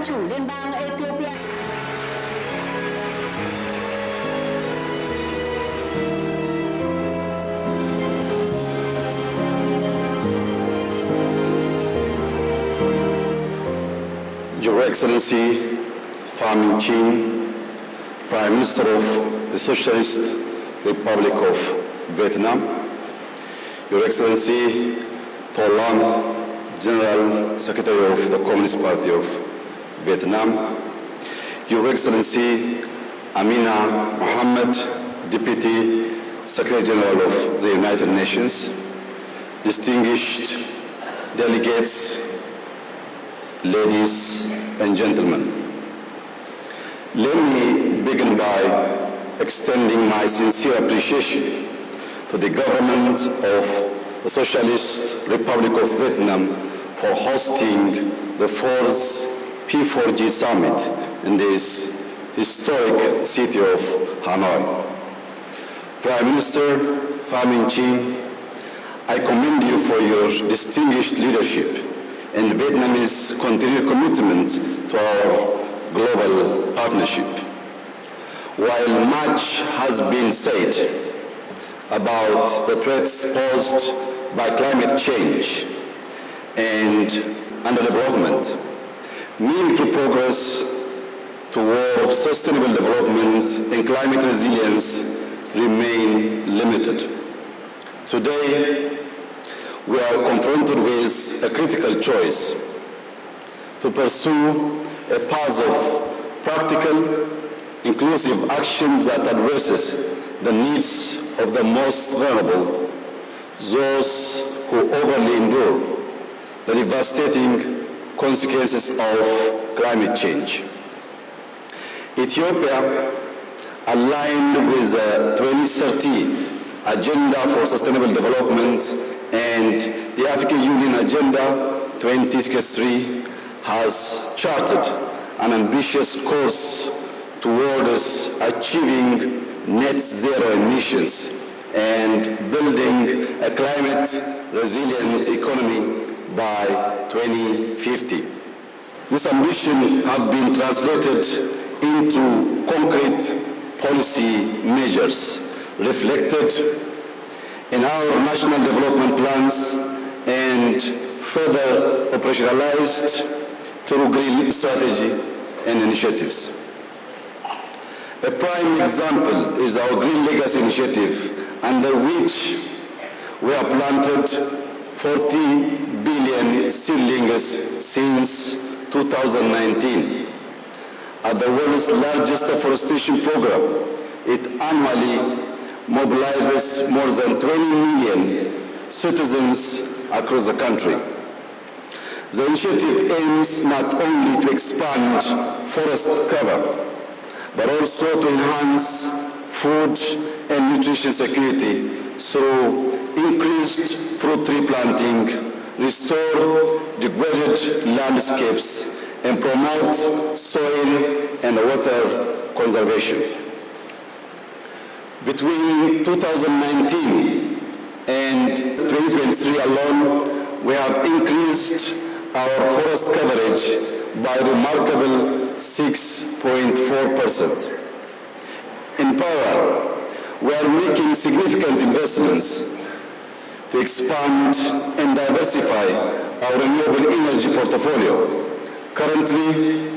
chủ liên bang Ethiopia. Your Excellency, Pham Chin, Prime Minister of the Socialist Republic of Vietnam, Your Excellency, To Lam, General Secretary of the Communist Party of Vietnam, Your Excellency, Amina Mohammed, Deputy Secretary General of the United Nations, distinguished delegates, ladies and gentlemen. Let me begin by extending my sincere appreciation to the government of the Socialist Republic of Vietnam for hosting the 4th P4G summit in this historic city of Hanoi. Prime Minister Pham Chin, I commend you for your distinguished leadership and Vietnamese continued commitment to our global partnership. While much has been said about the threats posed by climate change and underdevelopment, meaningful progress toward sustainable development and climate resilience remain limited. Today, we are confronted with a critical choice to pursue a path of practical, inclusive action that addresses the needs of the most vulnerable, those who overly endure the devastating consequences of climate change. Ethiopia, aligned with the 2030 Agenda for Sustainable Development and the African Union Agenda 2063, has charted an ambitious course towards achieving net zero emissions and building a climate-resilient economy by 2050. This ambition has been translated into concrete policy measures reflected in our national development plans and further operationalized through green strategy and initiatives. A prime example is our Green Legacy Initiative, under which we have planted 40 billion seedlings since 2019. At the world's largest afforestation program, it annually mobilizes more than 20 million citizens across the country. The initiative aims not only to expand forest cover, but also to enhance food and nutrition security through increased fruit tree planting, restore degraded landscapes, and promote soil and water conservation. Between 2019 and 2023 alone, we have increased our forest coverage by a remarkable 6.4%. In parallel, we are making significant investments to expand and diversify our renewable energy portfolio. Currently,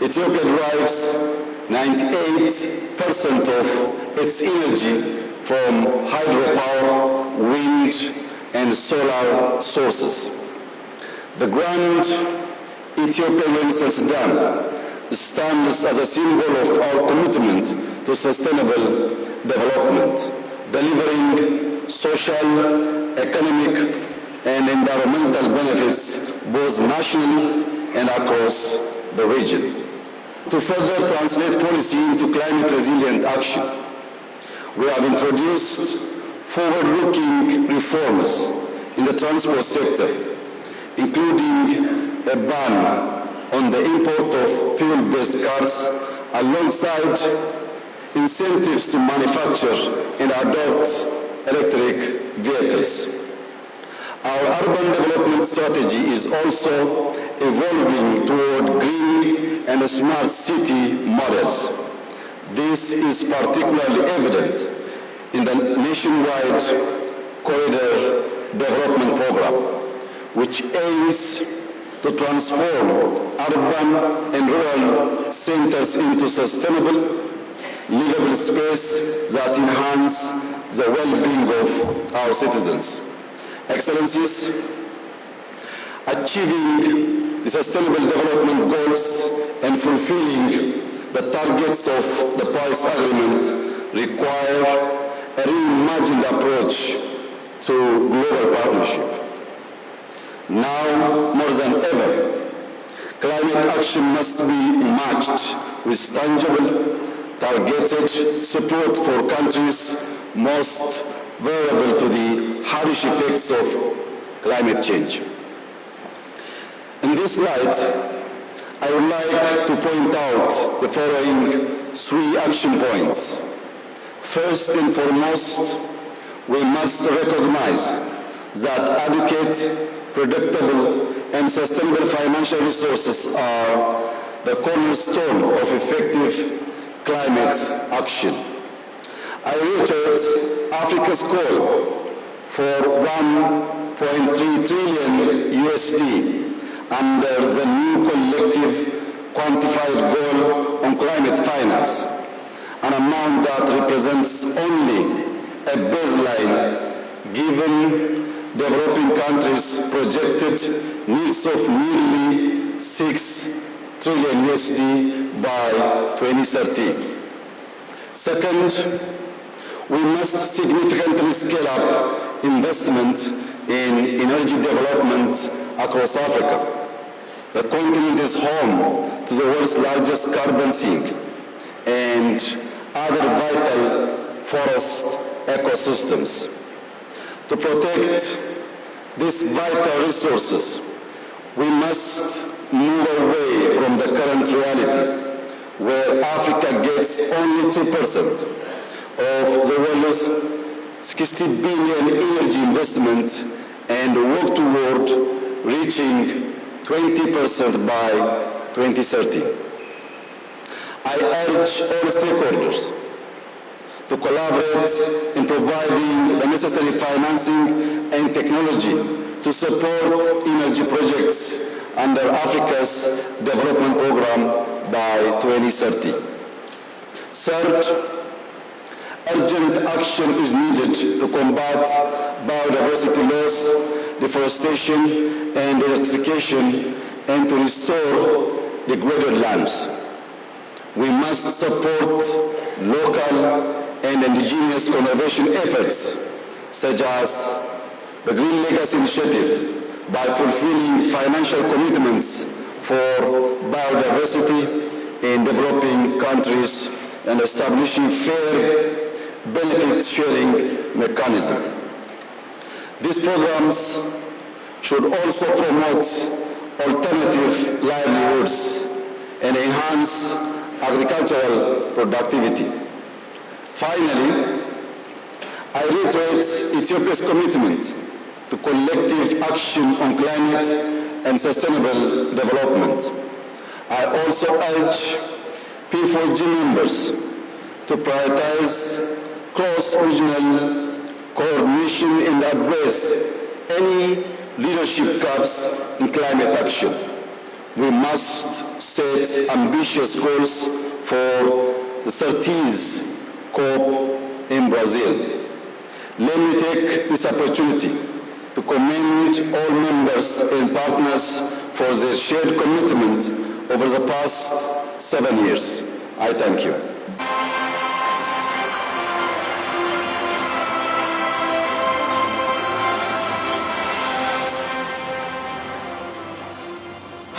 Ethiopia derives 98% of its energy from hydropower, wind, and solar sources. The Grand Ethiopian Renaissance Dam stands as a symbol of our commitment to sustainable development, delivering social, economic, and environmental benefits both nationally and across the region. To further translate policy into climate-resilient action, we have introduced forward-looking reforms in the transport sector, including a ban on the import of fuel-based cars alongside incentives to manufacture and adopt electric vehicles. Our urban development strategy is also evolving toward green and smart city models. This is particularly evident in the nationwide corridor development program, which aims to transform urban and rural centers into sustainable, livable space that enhance the well-being of our citizens. Excellencies, achieving the Sustainable Development Goals and fulfilling the targets of the Paris Agreement require a reimagined approach to global partnership. Now, more than ever, climate action must be matched with tangible, targeted support for countries most vulnerable to the harsh effects of climate change. In this light, I would like to point out the following 3 action points. First and foremost, we must recognize that adequate, predictable, and sustainable financial resources are the cornerstone of effective climate action. I reiterate Africa's call for 1.3 trillion USD under the new collective quantified goal on climate finance, an amount that represents only a baseline given developing countries' projected needs of nearly 6 trillion USD by 2030. Second, we must significantly scale up investment in energy development across Africa. The continent is home to the world's largest carbon sink and other vital forest ecosystems. To protect these vital resources, we must move away from the current reality where Africa gets only 2% of the world's 60 billion energy investment and work toward reaching 20% by 2030. I urge all stakeholders to collaborate in providing the necessary financing and technology to support energy projects under Africa's development program by 2030. Third, urgent action is needed to combat biodiversity loss, deforestation, and desertification, and to restore degraded lands. We must support local and indigenous conservation efforts, such as the Green Legacy Initiative, by fulfilling financial commitments for biodiversity in developing countries and establishing fair benefit-sharing mechanisms. These programs should also promote alternative livelihoods and enhance agricultural productivity. Finally, I reiterate Ethiopia's commitment to collective action on climate and sustainable development. I also urge P4G members to prioritize cross-regional coordination and address any leadership gaps in climate action. We must set ambitious goals for the 30th COP in Brazil. Let me take this opportunity to commend all members and partners for their shared commitment over the past 7 years. I thank you.